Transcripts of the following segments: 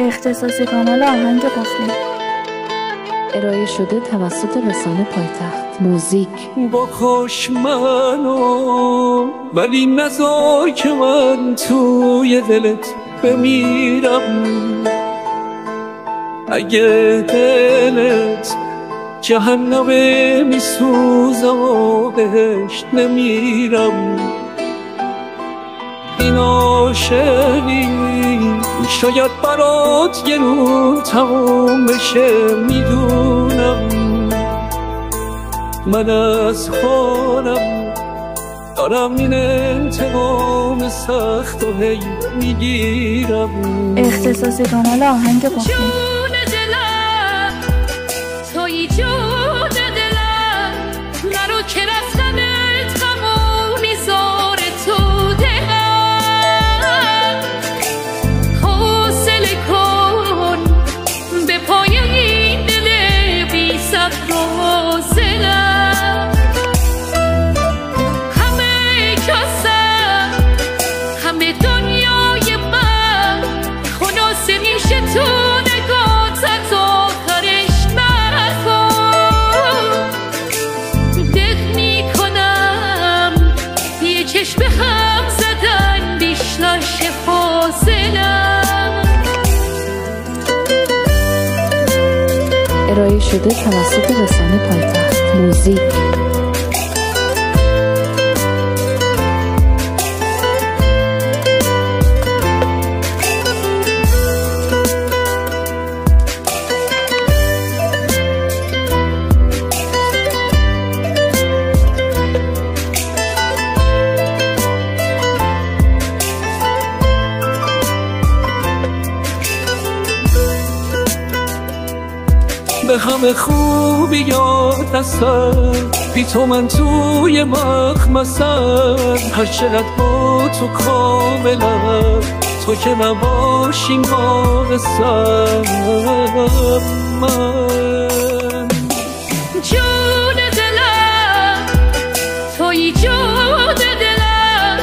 اختصاصی کانال آهنگ قفلی. ارائه شده توسط رسانه پایتخت موزیک. بکش منو ولی نذار که من توی دلت بمیرم. اگه دلت جهنمه میسوزم و بهش نمیرم. این عاشقی شاید برات یه روز تموم بشه، میدونم. من از خودم دارم این انتقام سخت و هی میگیرم. اختصاصی کانال آهنگ قفلی. جون دلم توی جون دلم، نرو که رفتنت غمو میذاره تو دلم. حوصله کن به پای این دل بی صبر و ظلم. همه کسم همه دنیای من خلاصه میشه تو نگات از آخرش نکن. دق میکنم یه چشم هم زدن بیشتر شه فاصلم. ارائه شده توسط رسانه پایتخت موزیک. به همه خوبیات هستم، بی تو من توی مخمسم. هر چقدر با تو کاملم، تو که نباشی ناقصم. من جون دلم توی جون دلم،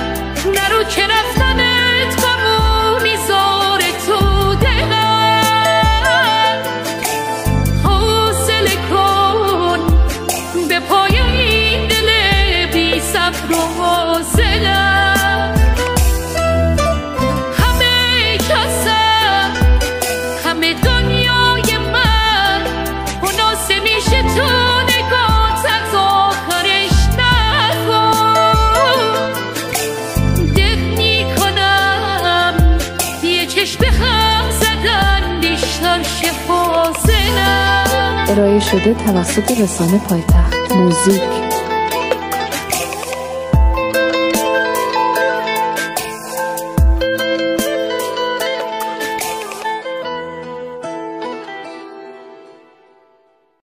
نرو که رفتنت غمو میذاره تو دلم. حوصله کن به پای این دل بی صبر و ظلم. همه کسم همه دنیای من خلاصه میشه تو نگات از آخرش نکن. دق میکنم یه چشم هم زدن بیشتر شه فاصلم. ارائه شده توسط رسانه پایتخت موزیک.